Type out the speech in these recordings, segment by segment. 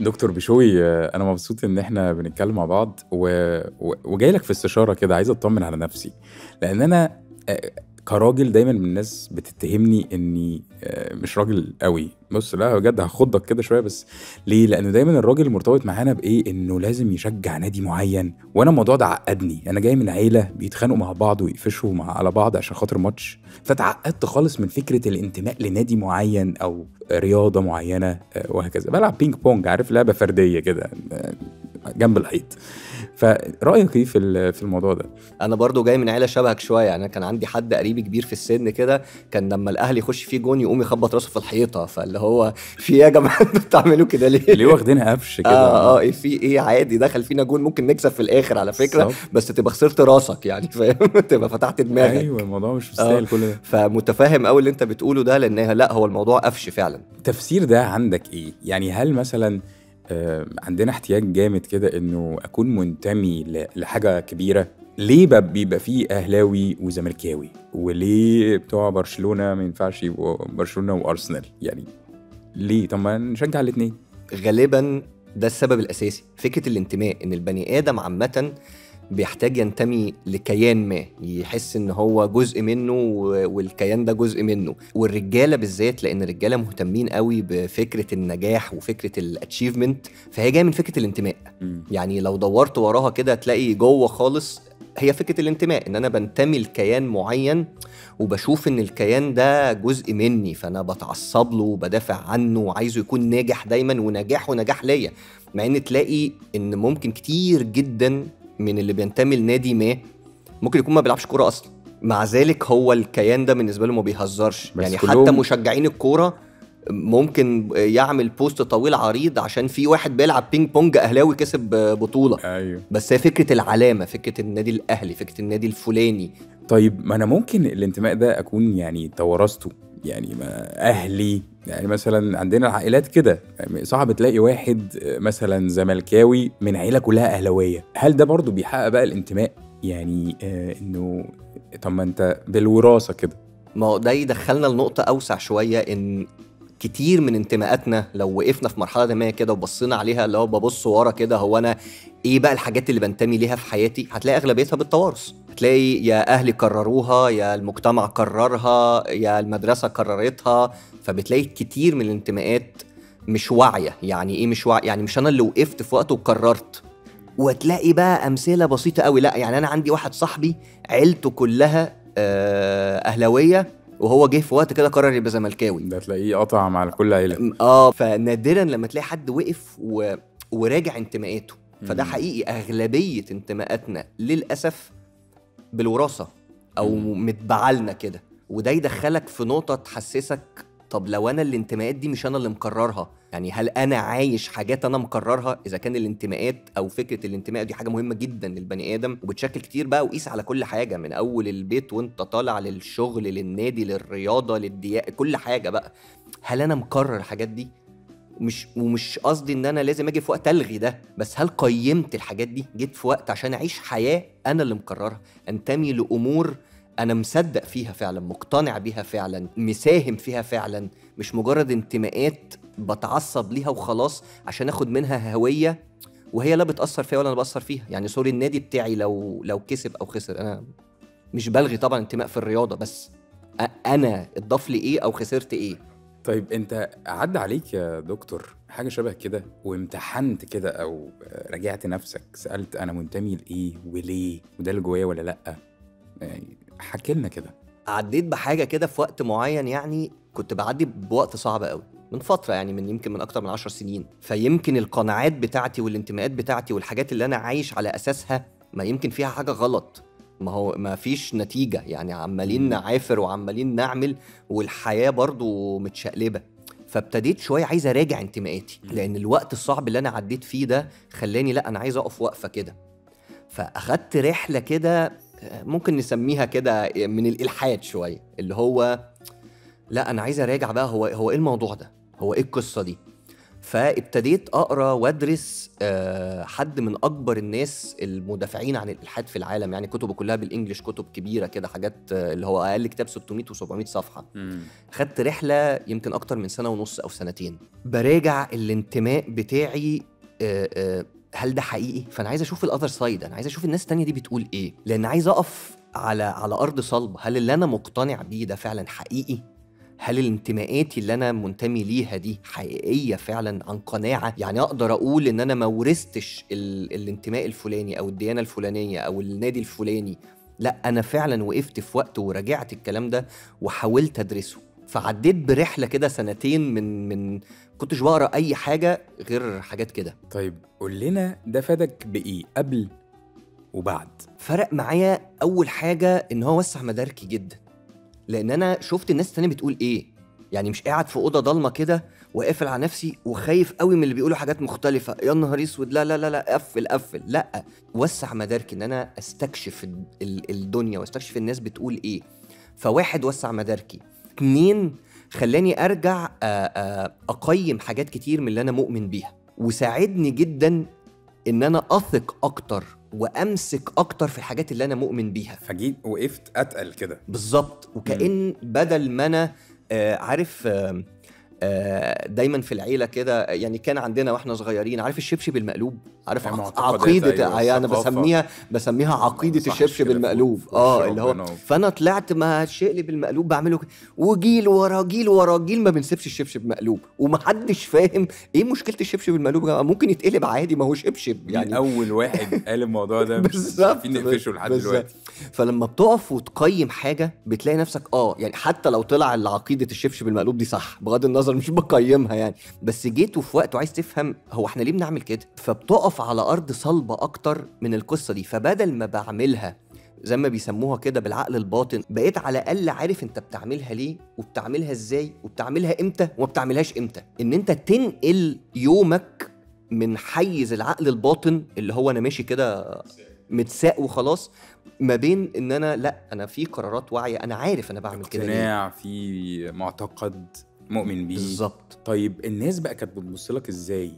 دكتور بشوي، انا مبسوط ان احنا بنتكلم مع بعض وجاي لك في استشاره كده، عايز اطمن على نفسي. لان انا كراجل دايما من الناس بتتهمني اني مش راجل قوي. بص، لا بجد هخضك كده شويه. بس ليه؟ لان دايما الراجل مرتبط معانا بايه؟ انه لازم يشجع نادي معين. وانا الموضوع ده عقدني. انا جاي من عيله بيتخانقوا مع بعض ويقفشوا على بعض عشان خاطر ماتش. فتعقدت خالص من فكره الانتماء لنادي معين او رياضه معينه. وهكذا بلعب بينج بونج، عارف، لعبه فرديه كده جنب الحيط. فرأيك ايه في الموضوع ده؟ انا برضو جاي من عيله شبهك شويه، يعني انا كان عندي حد قريبي كبير في السن كده، كان لما الاهلي يخش فيه جون يقوم يخبط راسه في الحيطه، فاللي هو في ايه يا جماعه انتوا بتعملوا كده ليه؟ ليه واخدينها قفش كده؟ إيه في ايه؟ عادي دخل فينا جون ممكن نكسب في الاخر على فكره، بالظبط. بس تبقى خسرت راسك يعني فاهم؟ تبقى فتحت ايوه، دماغك. الموضوع مش اه مستاهل كل ده. فمتفاهم قوي اللي انت بتقوله ده، لانها لا، هو الموضوع قفش فعلا. التفسير ده عندك ايه؟ يعني هل مثلا عندنا احتياج جامد كده انه اكون منتمي لحاجه كبيره؟ ليه بيبقى فيه اهلاوي وزملكاوي؟ وليه بتوع برشلونه ما ينفعش يبقوا برشلونه وارسنال يعني؟ ليه؟ طب ما نشجع الاثنين. غالبا ده السبب الاساسي، فكره الانتماء، ان البني ادم عامه بيحتاج ينتمي لكيان ما، يحس ان هو جزء منه والكيان ده جزء منه. والرجاله بالذات، لان الرجاله مهتمين قوي بفكره النجاح وفكره الاتشيفمنت، فهي جايه من فكره الانتماء. يعني لو دورت وراها كده تلاقي جوه خالص هي فكره الانتماء، ان انا بنتمي لكيان معين وبشوف ان الكيان ده جزء مني، فانا بتعصب له وبدافع عنه وعايزه يكون ناجح دايما، ونجاح ليا. مع ان تلاقي ان ممكن كتير جدا من اللي بينتمي لنادي ما ممكن يكون ما بيلعبش كوره اصلا، مع ذلك هو الكيان ده بالنسبه له ما بيهزرش. بس يعني كلهم حتى مشجعين الكوره ممكن يعمل بوست طويل عريض عشان في واحد بيلعب بينج بونج اهلاوي كسب بطوله، ايوه. بس هي فكره العلامه، فكره النادي الاهلي، فكره النادي الفلاني. طيب، ما انا ممكن الانتماء ده اكون يعني توارثته. يعني ما اهلي، يعني مثلا عندنا العائلات كده، يعني صعب تلاقي واحد مثلا زملكاوي من عيله كلها اهلاويه. هل ده برضو بيحقق بقى الانتماء؟ يعني انه طب ما انت بالوراثه كده. ما هو ده يدخلنا لنقطه اوسع شويه، ان كتير من انتماءاتنا لو وقفنا في مرحله ما كده وبصينا عليها، اللي هو ببص ورا كده، هو انا ايه بقى الحاجات اللي بنتمي ليها في حياتي؟ هتلاقي اغلبيتها بالتوارث. هتلاقي يا اهلي قرروها، يا المجتمع قررها، يا المدرسه قررتها. فبتلاقي كتير من الانتماءات مش واعيه. يعني ايه مش واعيه؟ يعني مش انا اللي وقفت في وقت وقررت. وتلاقي بقى امثله بسيطه قوي. لا يعني انا عندي واحد صاحبي عيلته كلها اهلاويه، وهو جه في وقت كده قرر يبقى زملكاوي. ده تلاقيه قطع مع كل عيله. فنادرا لما تلاقي حد وقف وراجع انتماءاته. فده حقيقي اغلبيه انتماءاتنا للاسف بالوراثه او متبعلنا كده. وده يدخلك في نقطه تحسسك، طب لو انا الانتماءات دي مش انا اللي مقررها، يعني هل انا عايش حاجات انا مقررها؟ اذا كان الانتماءات او فكره الانتماء دي حاجه مهمه جدا للبني ادم وبتشكل كتير بقى، وقيس على كل حاجه من اول البيت وانت طالع للشغل للنادي للرياضه للدياء، كل حاجه بقى. هل انا مقرر الحاجات دي؟ ومش قصدي ان انا لازم اجي في وقت الغي ده، بس هل قيمت الحاجات دي؟ جيت في وقت عشان اعيش حياه انا اللي مقررها، انتمي لامور انا مصدق فيها فعلا، مقتنع بيها فعلا، مساهم فيها فعلا، مش مجرد انتماءات بتعصب ليها وخلاص عشان اخد منها هويه وهي لا بتاثر فيها ولا انا باثر فيها. يعني سوري، النادي بتاعي لو كسب او خسر، انا مش بلغي طبعا انتماء في الرياضه، بس انا اتضاف لي ايه او خسرت ايه. طيب، انت عدى عليك يا دكتور حاجة شبه كده وامتحنت كده او راجعت نفسك، سألت انا منتمي لايه وليه وده اللي جوايا ولا لأ؟ يعني حكي لنا كده. عديت بحاجه كده في وقت معين، يعني كنت بعدي بوقت صعب قوي من فتره، يعني يمكن من اكتر من 10 سنين. فيمكن القناعات بتاعتي والانتماءات بتاعتي والحاجات اللي انا عايش على اساسها ما يمكن فيها حاجه غلط. ما هو ما فيش نتيجه، يعني عمالين نعافر وعمالين نعمل والحياه برضو متشقلبه. فابتديت شويه عايز اراجع انتماءاتي، لان الوقت الصعب اللي انا عديت فيه ده خلاني لا، انا عايز اقف وقفه كده. فاخدت رحله كده ممكن نسميها كده من الالحاد شويه، اللي هو لا انا عايز اراجع بقى، هو ايه الموضوع ده، هو ايه القصه دي. فابتديت اقرا وادرس حد من اكبر الناس المدافعين عن الالحاد في العالم، يعني كتبه كلها بالانجلش، كتب كبيره كده، حاجات اللي هو اقل كتاب 600 و700 صفحه. خدت رحله يمكن اكتر من سنه ونص او سنتين براجع الانتماء بتاعي. هل ده حقيقي؟ فانا عايز اشوف الاذر سايد، انا عايز اشوف الناس التانية دي بتقول ايه، لان عايز اقف على ارض صلبه. هل اللي انا مقتنع بيه ده فعلا حقيقي؟ هل الانتماءاتي اللي انا منتمي ليها دي حقيقيه فعلا عن قناعه؟ يعني اقدر اقول ان انا ما ورثتش الانتماء الفلاني او الديانه الفلانيه او النادي الفلاني، لا انا فعلا وقفت في وقت وراجعت الكلام ده وحاولت ادرسه. فعديت برحله كده سنتين من كنتش بقرا اي حاجه غير حاجات كده. طيب قول لنا ده فادك بايه قبل وبعد؟ فرق معايا اول حاجه ان هو وسع مداركي جدا، لان انا شفت الناس التانية بتقول ايه. يعني مش قاعد في اوضه ضلمه كده وقافل على نفسي وخايف قوي من اللي بيقولوا حاجات مختلفه، يا نهار اسود، لا لا لا لا، قفل. لا، وسع مداركي ان انا استكشف الدنيا واستكشف الناس بتقول ايه. فواحد، وسع مداركي. 2، خلاني ارجع اقيم حاجات كتير من اللي انا مؤمن بيها، وساعدني جدا ان انا اثق اكتر وامسك اكتر في الحاجات اللي انا مؤمن بيها. فجيت وقفت اتقل كده بالظبط. وكأن بدل ما انا عارف دايما في العيله كده، يعني كان عندنا واحنا صغيرين، عارف الشبشب المقلوب، عارف عقيده، أيوة انا بسميها عقيده الشبشب المقلوب. اللي هو فانا طلعت ما الشقلب المقلوب بعمله وجيل ورا جيل ورا جيل ما بنسيبش الشبشب مقلوب، ومحدش فاهم ايه مشكله الشبشب المقلوب. ممكن يتقلب عادي، ما هو شبشب يعني. اول واحد قال الموضوع ده مش عارفين نقفشه لحد دلوقتي. فلما بتقف وتقيم حاجه بتلاقي نفسك يعني حتى لو طلع عقيده الشبشب المقلوب دي صح، بغض النظر مش بقيمها يعني، بس جيت وفي وقت وعايز تفهم هو احنا ليه بنعمل كده، فبتقف على ارض صلبه اكتر من القصه دي. فبدل ما بعملها زي ما بيسموها كده بالعقل الباطن، بقيت على الاقل عارف انت بتعملها ليه وبتعملها ازاي وبتعملها امتى وما بتعملهاش امتى. ان انت تنقل يومك من حيز العقل الباطن اللي هو انا ماشي كده متساق وخلاص، ما بين ان انا لا، انا في قرارات واعيه، انا عارف انا بعمل كده ليه، اقتناع في معتقد مؤمن بيه. بالظبط. طيب الناس بقى كانت بتبص لك ازاي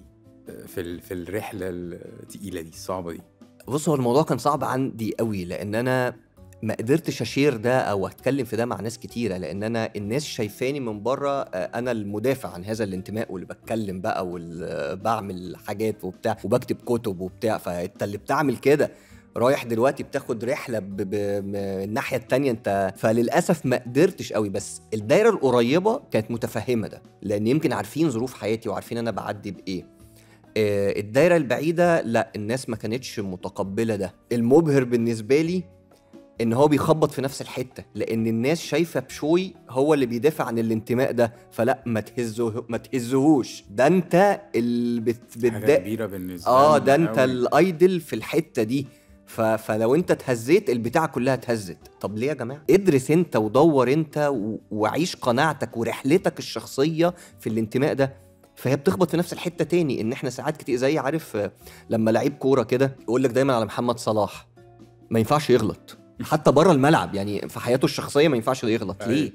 في الرحله التقيله دي الصعبه دي؟ بص، هو الموضوع كان صعب عندي قوي، لان انا ما قدرتش اشير ده او اتكلم في ده مع ناس كتيره، لان انا الناس شايفاني من بره انا المدافع عن هذا الانتماء، واللي بتكلم بقى واللي بعمل حاجات وبتاع وبكتب كتب وبتاع. فانت اللي بتعمل كده رايح دلوقتي بتاخد رحله الناحيه التانية انت. فللاسف ما قدرتش قوي، بس الدايره القريبه كانت متفهمه ده، لان يمكن عارفين ظروف حياتي وعارفين انا بعدي بايه. الدايره البعيده لا، الناس ما كانتش متقبله ده. المبهر بالنسبه لي ان هو بيخبط في نفس الحته، لان الناس شايفه بشوي هو اللي بيدافع عن الانتماء ده، فلا ما تهزهوش، ده انت اللي حاجه كبيره بالنسبه ده انت الايدل في الحته دي. فلو انت اتهزيت البتاع كلها اتهزت. طب ليه يا جماعه؟ ادرس انت ودور انت وعيش قناعتك ورحلتك الشخصيه في الانتماء ده. فهي بتخبط في نفس الحته تاني، ان احنا ساعات كتير زي عارف لما لعيب كوره كده يقول لك دايما على محمد صلاح ما ينفعش يغلط حتى بره الملعب، يعني في حياته الشخصيه ما ينفعش يغلط. ليه؟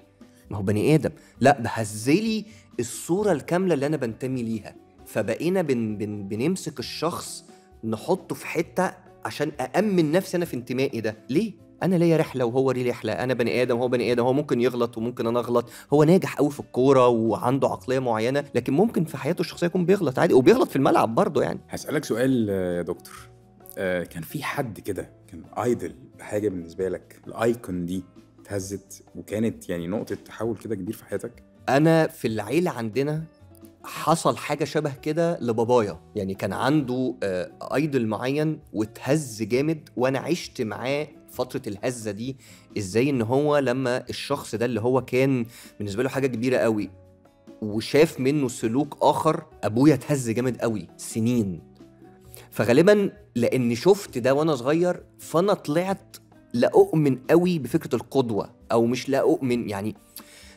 ما هو بني ادم. لا، بهزلي الصوره الكامله اللي انا بنتمي ليها. فبقينا بنمسك الشخص نحطه في حته عشان أأمن نفسي أنا في انتمائي ده. ليه؟ أنا ليا رحلة وهو ليه رحلة، أنا بني آدم وهو بني آدم، هو ممكن يغلط وممكن أنا أغلط، هو ناجح قوي في الكورة وعنده عقلية معينة، لكن ممكن في حياته الشخصية يكون بيغلط عادي، وبيغلط في الملعب برضه يعني. هسألك سؤال يا دكتور، كان في حد كده كان ايدل بحاجة بالنسبة لك، الايكون دي اتهزت وكانت يعني نقطة تحول كده كبير في حياتك؟ أنا في العيلة عندنا حصل حاجة شبه كده لبابايا، يعني كان عنده ايدل معين واتهز جامد، وانا عشت معاه فترة الهزة دي. ازاي؟ ان هو لما الشخص ده اللي هو كان بالنسبة له حاجة كبيرة قوي وشاف منه سلوك اخر، ابويا اتهز جامد قوي سنين. فغالبا لاني شفت ده وانا صغير، فانا طلعت لا اؤمن قوي بفكرة القدوة، او مش لا اؤمن، يعني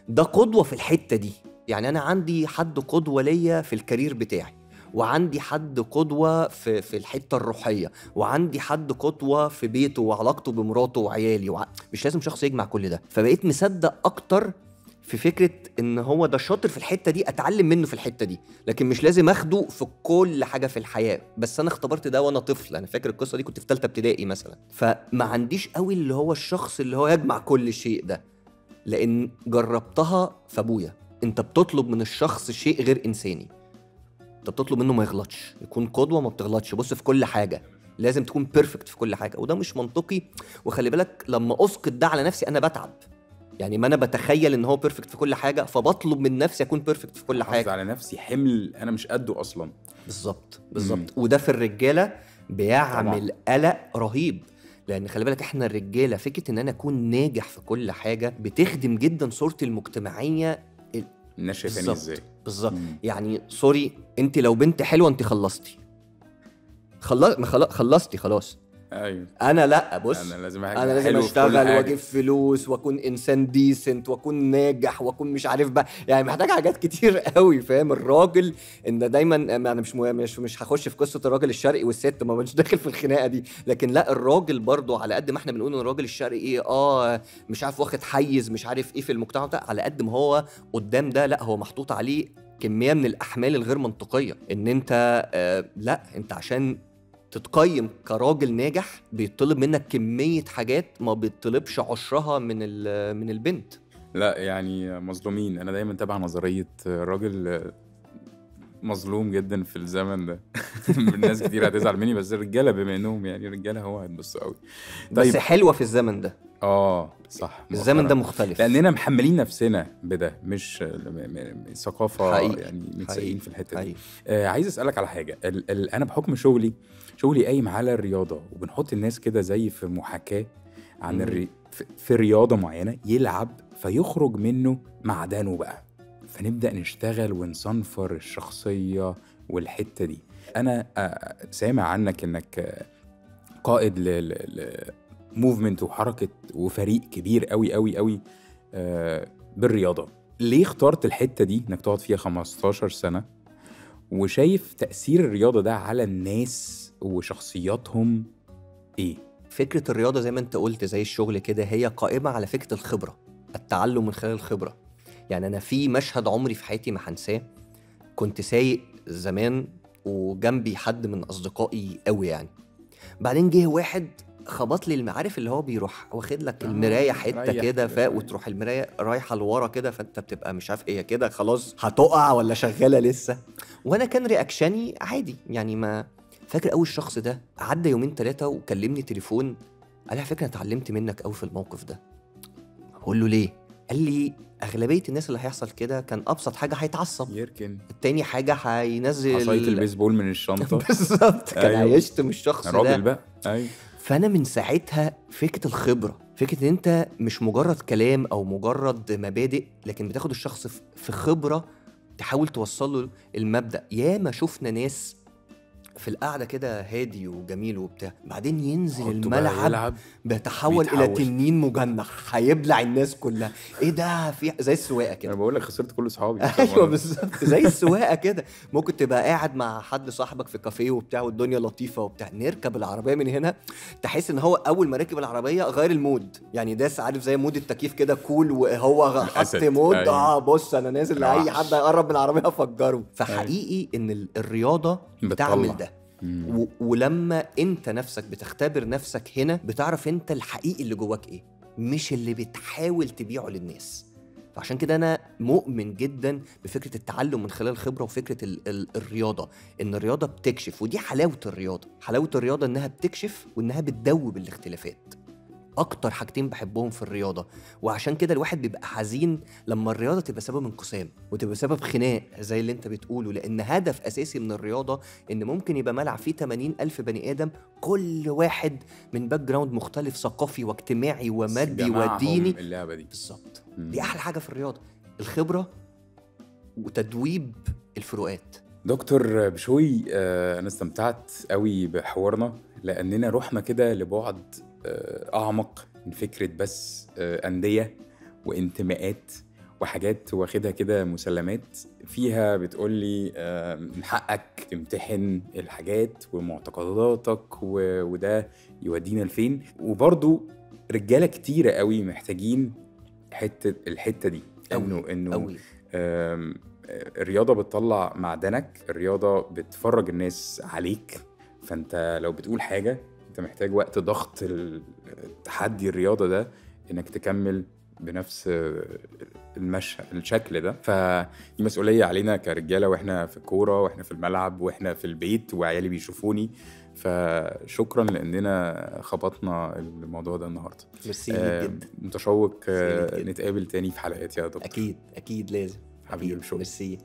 ده قدوة في الحتة دي. يعني أنا عندي حد قدوة ليا في الكارير بتاعي، وعندي حد قدوة في الحتة الروحية، وعندي حد قدوة في بيته وعلاقته بمراته وعيالي مش لازم شخص يجمع كل ده. فبقيت مصدق أكتر في فكره ان هو ده شاطر في الحته دي، اتعلم منه في الحته دي، لكن مش لازم اخده في كل حاجه في الحياه. بس انا اختبرت ده وانا طفل، انا فاكر القصه دي كنت في ثالثه ابتدائي مثلا. فما عنديش قوي اللي هو الشخص اللي هو يجمع كل شيء ده، لان جربتها في ابويا. انت بتطلب من الشخص شيء غير انساني، انت بتطلب منه ما يغلطش، يكون قدوه ما بتغلطش، بص في كل حاجه لازم تكون بيرفكت في كل حاجه، وده مش منطقي. وخلي بالك لما اسقط ده على نفسي انا بتعب، يعني ما انا بتخيل ان هو بيرفكت في كل حاجه، فبطلب من نفسي اكون بيرفكت في كل قصدي حاجه. على نفسي حمل انا مش قده اصلا. بالظبط وده في الرجاله بيعمل قلق رهيب، لان خلي بالك احنا الرجاله فكره ان انا اكون ناجح في كل حاجه بتخدم جدا صورتي المجتمعيه. الناس شايفاني ازاي؟ بالظبط. يعني سوري، انت لو بنت حلوه انت خلصتي، خلصتي خلاص. ايوه انا لا، بص انا لازم انا لازم اشتغل واجيب فلوس واكون انسان ديسنت واكون ناجح واكون مش عارف بقى، يعني محتاج حاجات كتير قوي، فاهم؟ الراجل ان دايما انا مش هخش في قصه الراجل الشرقي والست، ما مش داخل في الخناقه دي، لكن لا الراجل برضو على قد ما احنا بنقول ان الراجل الشرقي ايه مش عارف واخد حيز مش عارف ايه في المجتمع ده، على قد ما هو قدام ده لا هو محطوط عليه كميه من الاحمال الغير منطقيه، ان انت لا انت عشان تتقيم كراجل ناجح بيطلب منك كمية حاجات ما بيطلبش عشرها من البنت. لا يعني مظلومين. انا دايما تابع نظرية راجل مظلوم جدا في الزمن ده. الناس كتير هتزعل مني، بس الرجالة بما انهم يعني رجالة هو هتبصوا قوي. طيب بس حلوة في الزمن ده. صح، الزمن ده مختلف لاننا محملين نفسنا بده، مش ثقافة حقيقي. يعني متساقين في الحتة حقيقي. دي. عايز اسألك على حاجة. انا بحكم شغلي قايم على الرياضة، وبنحط الناس كده زي في محاكاة عن في رياضة معينة يلعب فيخرج منه معدنه بقى، فنبدأ نشتغل ونصنفر الشخصية والحتة دي. أنا سامع عنك إنك قائد موفمنت وحركة وفريق كبير قوي قوي قوي بالرياضة. ليه اخترت الحتة دي إنك تقعد فيها 15 سنة؟ وشايف تأثير الرياضة ده على الناس وشخصياتهم إيه؟ فكرة الرياضة زي ما أنت قلت زي الشغل كده، هي قائمة على فكرة الخبرة، التعلم من خلال الخبرة. يعني أنا في مشهد عمري في حياتي ما هنساه، كنت سايق زمان وجنبي حد من أصدقائي قوي يعني، بعدين جه واحد خبط لي المعارف اللي هو بيروح واخد لك المرايه حته كده وتروح المرايه رايحه لورا كده، فانت بتبقى مش عارف ايه كده خلاص هتقع ولا شغاله لسه. وانا كان رياكشني عادي يعني، ما فاكر اول الشخص ده عدى يومين 3 وكلمني تليفون قال لي على فكره اتعلمت منك قوي في الموقف ده. اقول له ليه؟ قال لي اغلبيه الناس اللي هيحصل كده كان ابسط حاجه هيتعصب، يركن، التاني حاجه هينزل عصايه البيسبول من الشنطه. بالظبط. كان هيشتم الشخص ده راجل بقى. ايوه. فانا من ساعتها فكره الخبره، فكره ان انت مش مجرد كلام او مجرد مبادئ، لكن بتاخد الشخص في خبره تحاول توصله المبدا. ياما شفنا ناس في القعده كده هادي وجميل وبتاع، بعدين ينزل الملعب بيتحول الى تنين مجنح هيبلع الناس كلها. ايه ده؟ في زي السواقه كده. انا بقول لك خسرت كل اصحابي. ايوه بالظبط زي السواقه كده. ممكن تبقى قاعد مع حد صاحبك في كافيه وبتاع والدنيا لطيفه وبتاع، نركب العربيه من هنا تحس ان هو اول ما ركب العربيه غير المود، يعني داس عارف زي مود التكييف كده كول، وهو حط مود. بص انا نازل لاي حد هيقرب من العربيه افجره. فحقيقي ان الرياضه بتعمل ده. ولما انت نفسك بتختبر نفسك هنا بتعرف انت الحقيقي اللي جواك ايه، مش اللي بتحاول تبيعه للناس. فعشان كده انا مؤمن جدا بفكرة التعلم من خلال الخبرة، وفكرة الرياضة، ان الرياضة بتكشف، ودي حلاوة الرياضة. حلاوة الرياضة انها بتكشف وانها بتدوب الاختلافات، اكتر حاجتين بحبهم في الرياضه. وعشان كده الواحد بيبقى حزين لما الرياضه تبقى سبب انقسام وتبقى سبب خناق زي اللي انت بتقوله، لان هدف اساسي من الرياضه ان ممكن يبقى ملعب فيه 80,000 بني ادم، كل واحد من باك جراوند مختلف، ثقافي واجتماعي ومادي وديني. اللعبه دي بالظبط. دي احلى حاجه في الرياضه، الخبره وتدويب الفروقات. دكتور بشوي، انا استمتعت قوي بحوارنا، لاننا رحنا كده لبعد أعمق من فكرة بس أندية وانتماءات وحاجات واخدها كده مسلمات فيها بتقولي من حقك تمتحن الحاجات ومعتقداتك وده يودينا لفين. وبرضو رجالة كتيرة قوي محتاجين الحتة دي، انه قوي. آم، الرياضه بتطلع معدنك، الرياضه بتفرج الناس عليك. فانت لو بتقول حاجه، انت محتاج وقت ضغط التحدي الرياضه ده انك تكمل بنفس الشكل ده. فدي مسؤوليه علينا كرجاله، واحنا في الكوره واحنا في الملعب واحنا في البيت وعيالي بيشوفوني. فشكرا لاننا خبطنا الموضوع ده النهارده. ميرسي ليك جدا. متشوق ميرسي ليك جدا. نتقابل تاني في حلقات يا دكتور. اكيد لازم. حبيبي أكيد. شكرا. ميرسي.